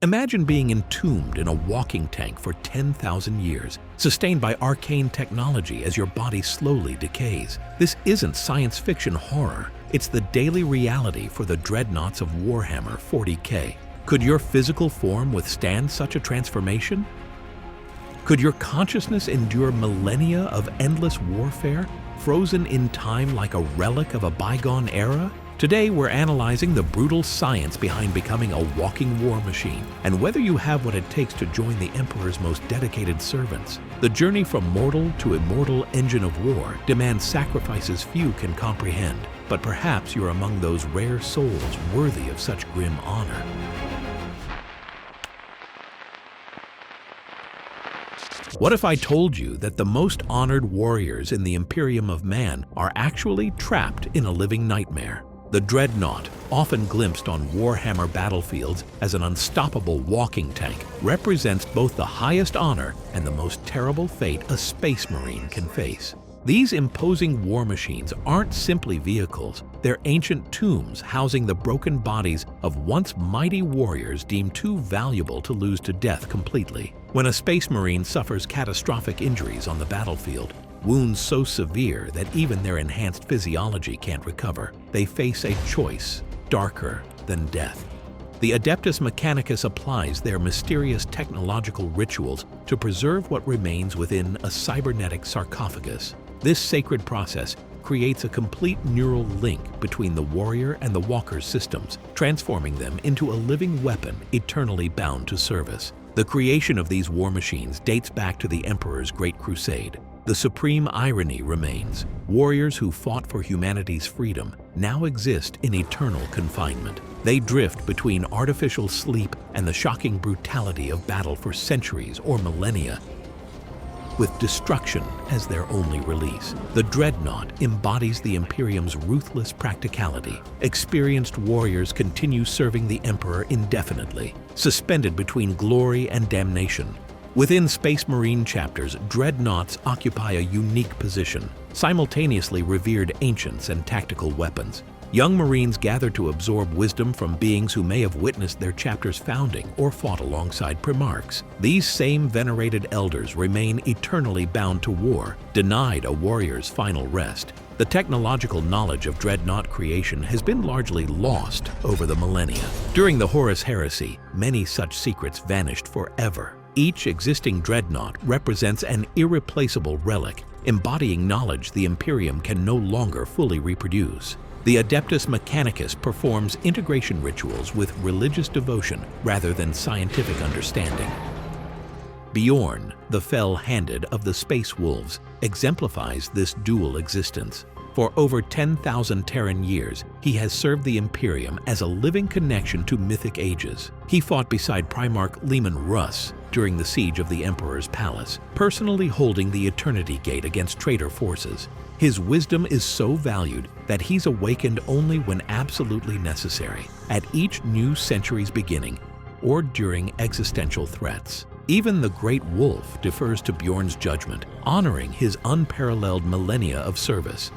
Imagine being entombed in a walking tank for 10,000 years, sustained by arcane technology as your body slowly decays. This isn't science fiction horror. It's the daily reality for the Dreadnoughts of Warhammer 40K. Could your physical form withstand such a transformation? Could your consciousness endure millennia of endless warfare, frozen in time like a relic of a bygone era? Today, we're analyzing the brutal science behind becoming a walking war machine and whether you have what it takes to join the Emperor's most dedicated servants. The journey from mortal to immortal engine of war demands sacrifices few can comprehend, but perhaps you're among those rare souls worthy of such grim honor. What if I told you that the most honored warriors in the Imperium of Man are actually trapped in a living nightmare? The Dreadnought, often glimpsed on Warhammer battlefields as an unstoppable walking tank, represents both the highest honor and the most terrible fate a space marine can face. These imposing war machines aren't simply vehicles, they're ancient tombs housing the broken bodies of once mighty warriors deemed too valuable to lose to death completely. When a space marine suffers catastrophic injuries on the battlefield, wounds so severe that even their enhanced physiology can't recover, they face a choice darker than death. The Adeptus Mechanicus applies their mysterious technological rituals to preserve what remains within a cybernetic sarcophagus. This sacred process creates a complete neural link between the warrior and the walker's systems, transforming them into a living weapon eternally bound to service. The creation of these war machines dates back to the Emperor's Great Crusade. The supreme irony remains: warriors who fought for humanity's freedom now exist in eternal confinement. They drift between artificial sleep and the shocking brutality of battle for centuries or millennia, with destruction as their only release. The Dreadnought embodies the Imperium's ruthless practicality. Experienced warriors continue serving the Emperor indefinitely, suspended between glory and damnation. Within Space Marine chapters, Dreadnoughts occupy a unique position, simultaneously revered ancients and tactical weapons. Young Marines gather to absorb wisdom from beings who may have witnessed their chapter's founding or fought alongside primarchs. These same venerated elders remain eternally bound to war, denied a warrior's final rest. The technological knowledge of Dreadnought creation has been largely lost over the millennia. During the Horus heresy, many such secrets vanished forever. Each existing Dreadnought represents an irreplaceable relic, embodying knowledge the Imperium can no longer fully reproduce. The Adeptus Mechanicus performs integration rituals with religious devotion rather than scientific understanding. Bjorn, the fell-handed of the Space Wolves, exemplifies this dual existence. For over 10,000 Terran years, he has served the Imperium as a living connection to mythic ages. He fought beside Primarch Leman Russ during the siege of the Emperor's palace, personally holding the Eternity Gate against traitor forces. His wisdom is so valued that he's awakened only when absolutely necessary, at each new century's beginning or during existential threats. Even the Great Wolf defers to Bjorn's judgment, honoring his unparalleled millennia of service.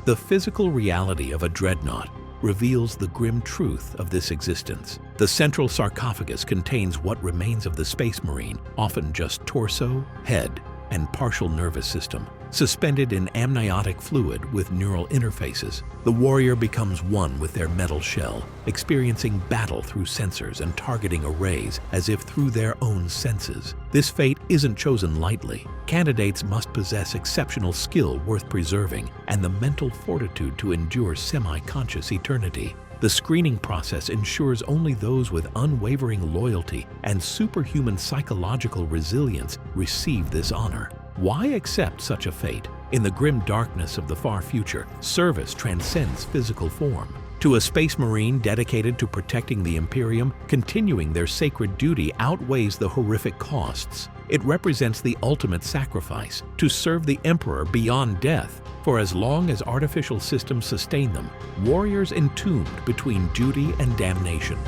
The physical reality of a Dreadnought reveals the grim truth of this existence. The central sarcophagus contains what remains of the Space Marine, often just torso, head, and partial nervous system. Suspended in amniotic fluid with neural interfaces, the warrior becomes one with their metal shell, experiencing battle through sensors and targeting arrays as if through their own senses. This fate isn't chosen lightly. Candidates must possess exceptional skill worth preserving and the mental fortitude to endure semi-conscious eternity. The screening process ensures only those with unwavering loyalty and superhuman psychological resilience receive this honor. Why accept such a fate? In the grim darkness of the far future, service transcends physical form. To a Space Marine dedicated to protecting the Imperium, continuing their sacred duty outweighs the horrific costs. It represents the ultimate sacrifice, to serve the Emperor beyond death. For as long as artificial systems sustain them, warriors entombed between duty and damnation.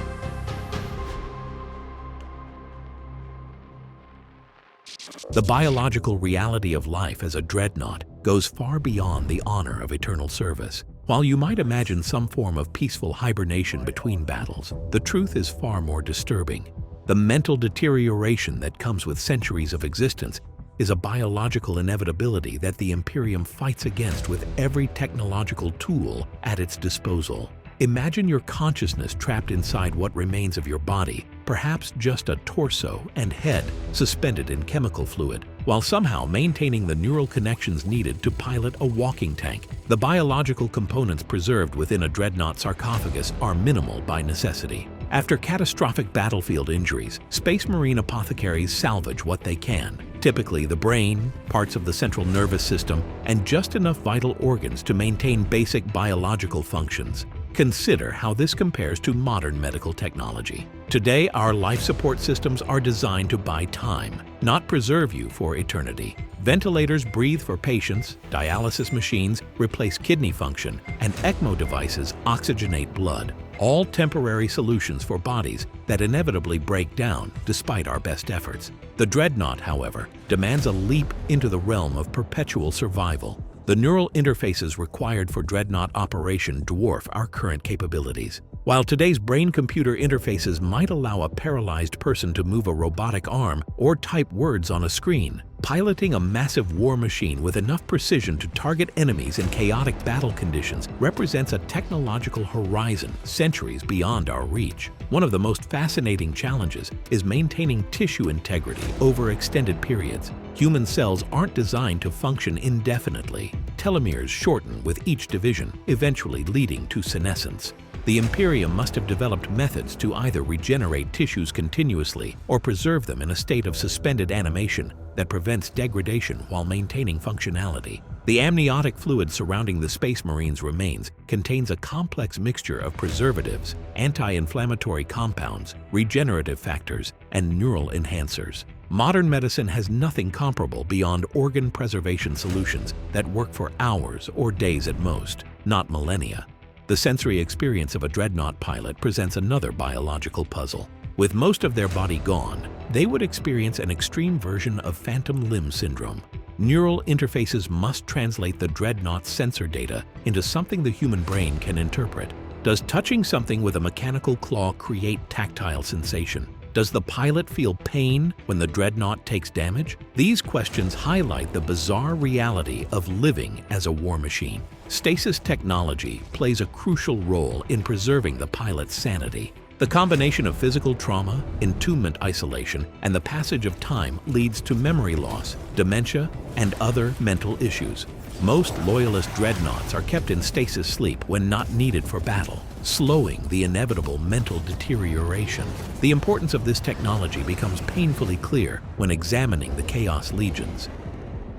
The biological reality of life as a Dreadnought goes far beyond the honor of eternal service. While you might imagine some form of peaceful hibernation between battles, the truth is far more disturbing. The mental deterioration that comes with centuries of existence is a biological inevitability that the Imperium fights against with every technological tool at its disposal. Imagine your consciousness trapped inside what remains of your body, perhaps just a torso and head suspended in chemical fluid, while somehow maintaining the neural connections needed to pilot a walking tank. The biological components preserved within a Dreadnought sarcophagus are minimal by necessity. After catastrophic battlefield injuries, Space Marine apothecaries salvage what they can, typically the brain, parts of the central nervous system, and just enough vital organs to maintain basic biological functions. Consider how this compares to modern medical technology. Today, our life support systems are designed to buy time, not preserve you for eternity. Ventilators breathe for patients, dialysis machines replace kidney function, and ECMO devices oxygenate blood, all temporary solutions for bodies that inevitably break down despite our best efforts. The Dreadnought, however, demands a leap into the realm of perpetual survival. The neural interfaces required for Dreadnought operation dwarf our current capabilities. While today's brain-computer interfaces might allow a paralyzed person to move a robotic arm or type words on a screen, piloting a massive war machine with enough precision to target enemies in chaotic battle conditions represents a technological horizon centuries beyond our reach. One of the most fascinating challenges is maintaining tissue integrity over extended periods. Human cells aren't designed to function indefinitely. Telomeres shorten with each division, eventually leading to senescence. The Imperium must have developed methods to either regenerate tissues continuously or preserve them in a state of suspended animation that prevents degradation while maintaining functionality. The amniotic fluid surrounding the Space Marine's remains contains a complex mixture of preservatives, anti-inflammatory compounds, regenerative factors, and neural enhancers. Modern medicine has nothing comparable beyond organ preservation solutions that work for hours or days at most, not millennia. The sensory experience of a Dreadnought pilot presents another biological puzzle. With most of their body gone, they would experience an extreme version of phantom limb syndrome. Neural interfaces must translate the Dreadnought's sensor data into something the human brain can interpret. Does touching something with a mechanical claw create tactile sensation? Does the pilot feel pain when the Dreadnought takes damage? These questions highlight the bizarre reality of living as a war machine. Stasis technology plays a crucial role in preserving the pilot's sanity. The combination of physical trauma, entombment isolation, and the passage of time leads to memory loss, dementia, and other mental issues. Most loyalist Dreadnoughts are kept in stasis sleep when not needed for battle, slowing the inevitable mental deterioration. The importance of this technology becomes painfully clear when examining the Chaos Legions.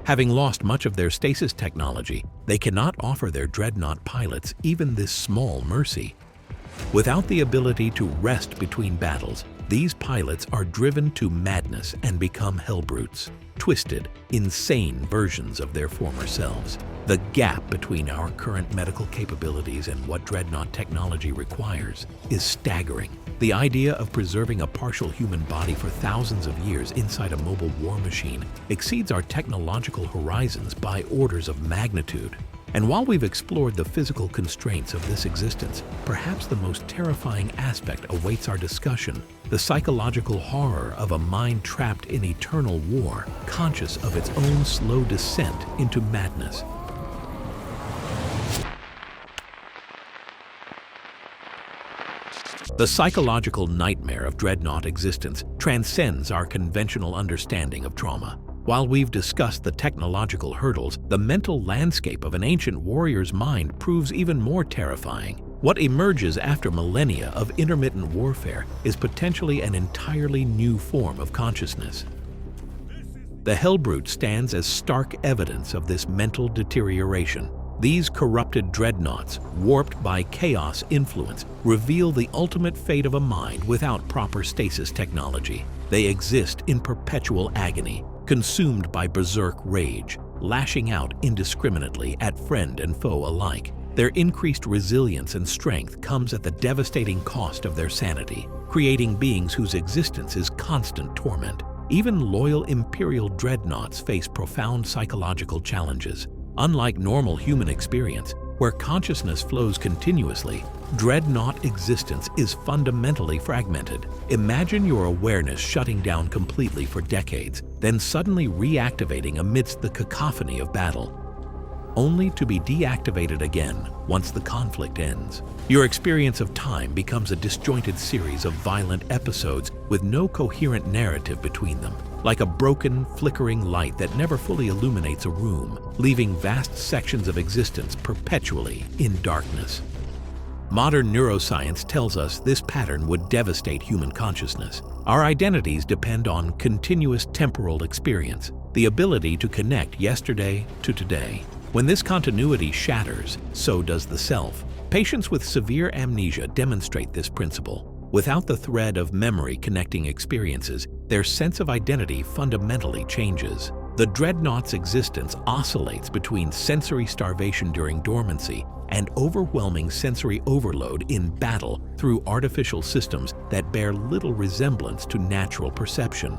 Having lost much of their stasis technology, they cannot offer their Dreadnought pilots even this small mercy. Without the ability to rest between battles, these pilots are driven to madness and become hellbrutes, twisted, insane versions of their former selves. The gap between our current medical capabilities and what Dreadnought technology requires is staggering. The idea of preserving a partial human body for thousands of years inside a mobile war machine exceeds our technological horizons by orders of magnitude. And while we've explored the physical constraints of this existence, perhaps the most terrifying aspect awaits our discussion: the psychological horror of a mind trapped in eternal war, conscious of its own slow descent into madness. The psychological nightmare of Dreadnought existence transcends our conventional understanding of trauma. While we've discussed the technological hurdles, the mental landscape of an ancient warrior's mind proves even more terrifying. What emerges after millennia of intermittent warfare is potentially an entirely new form of consciousness. The Hellbrute stands as stark evidence of this mental deterioration. These corrupted Dreadnoughts, warped by chaos influence, reveal the ultimate fate of a mind without proper stasis technology. They exist in perpetual agony, consumed by berserk rage, lashing out indiscriminately at friend and foe alike. Their increased resilience and strength comes at the devastating cost of their sanity, creating beings whose existence is constant torment. Even loyal Imperial Dreadnoughts face profound psychological challenges. Unlike normal human experience, where consciousness flows continuously, Dreadnought existence is fundamentally fragmented. Imagine your awareness shutting down completely for decades, then suddenly reactivating amidst the cacophony of battle, only to be deactivated again once the conflict ends. Your experience of time becomes a disjointed series of violent episodes with no coherent narrative between them, like a broken, flickering light that never fully illuminates a room, leaving vast sections of existence perpetually in darkness. Modern neuroscience tells us this pattern would devastate human consciousness. Our identities depend on continuous temporal experience, the ability to connect yesterday to today. When this continuity shatters, so does the self. Patients with severe amnesia demonstrate this principle. Without the thread of memory connecting experiences, their sense of identity fundamentally changes. The Dreadnought's existence oscillates between sensory starvation during dormancy and overwhelming sensory overload in battle through artificial systems that bear little resemblance to natural perception.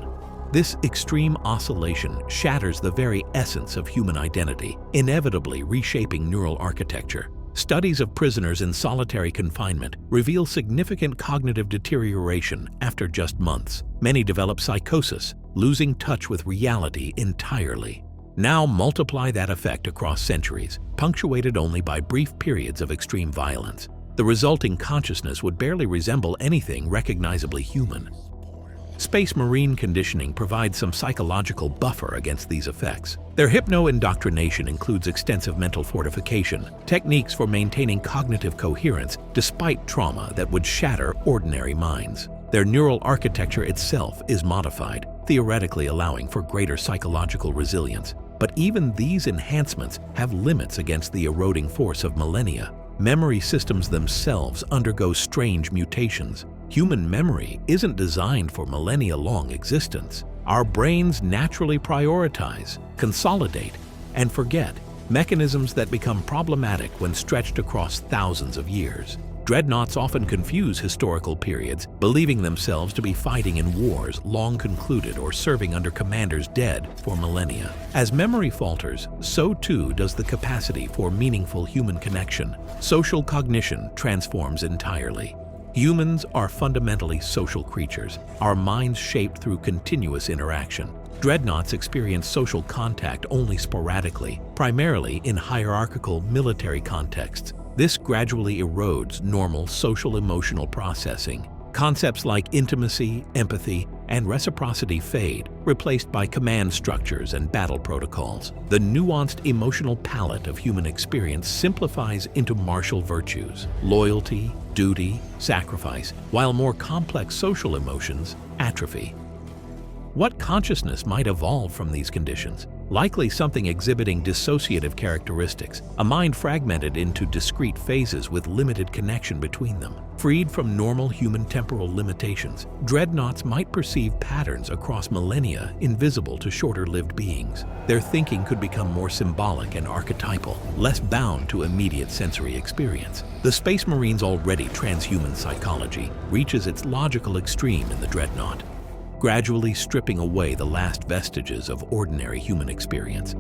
This extreme oscillation shatters the very essence of human identity, inevitably reshaping neural architecture. Studies of prisoners in solitary confinement reveal significant cognitive deterioration after just months. Many develop psychosis, losing touch with reality entirely. Now multiply that effect across centuries, punctuated only by brief periods of extreme violence. The resulting consciousness would barely resemble anything recognizably human. Space Marine conditioning provides some psychological buffer against these effects. Their hypno-indoctrination includes extensive mental fortification, techniques for maintaining cognitive coherence despite trauma that would shatter ordinary minds. Their neural architecture itself is modified, theoretically allowing for greater psychological resilience. But even these enhancements have limits against the eroding force of millennia. Memory systems themselves undergo strange mutations. Human memory isn't designed for millennia-long existence. Our brains naturally prioritize, consolidate, and forget, mechanisms that become problematic when stretched across thousands of years. Dreadnoughts often confuse historical periods, believing themselves to be fighting in wars long concluded or serving under commanders dead for millennia. As memory falters, so too does the capacity for meaningful human connection. Social cognition transforms entirely. Humans are fundamentally social creatures, our minds shaped through continuous interaction. Dreadnoughts experience social contact only sporadically, primarily in hierarchical military contexts. This gradually erodes normal social emotional processing. Concepts like intimacy, empathy, and reciprocity fade, replaced by command structures and battle protocols. The nuanced emotional palette of human experience simplifies into martial virtues: loyalty, duty, sacrifice, while more complex social emotions atrophy. What consciousness might evolve from these conditions? Likely something exhibiting dissociative characteristics, a mind fragmented into discrete phases with limited connection between them. Freed from normal human temporal limitations, Dreadnoughts might perceive patterns across millennia invisible to shorter-lived beings. Their thinking could become more symbolic and archetypal, less bound to immediate sensory experience. The Space Marine's already transhuman psychology reaches its logical extreme in the Dreadnought, gradually stripping away the last vestiges of ordinary human experience.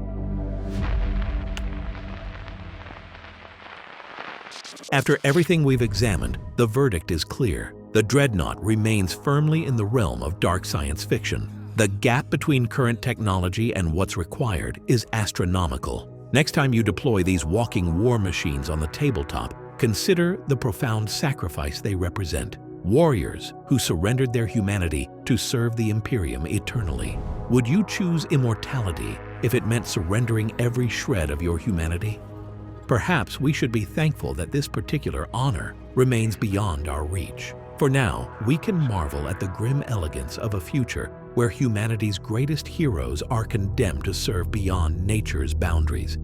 After everything we've examined, the verdict is clear. The Dreadnought remains firmly in the realm of dark science fiction. The gap between current technology and what's required is astronomical. Next time you deploy these walking war machines on the tabletop, consider the profound sacrifice they represent. Warriors who surrendered their humanity to serve the Imperium eternally. Would you choose immortality if it meant surrendering every shred of your humanity? Perhaps we should be thankful that this particular honor remains beyond our reach. For now, we can marvel at the grim elegance of a future where humanity's greatest heroes are condemned to serve beyond nature's boundaries.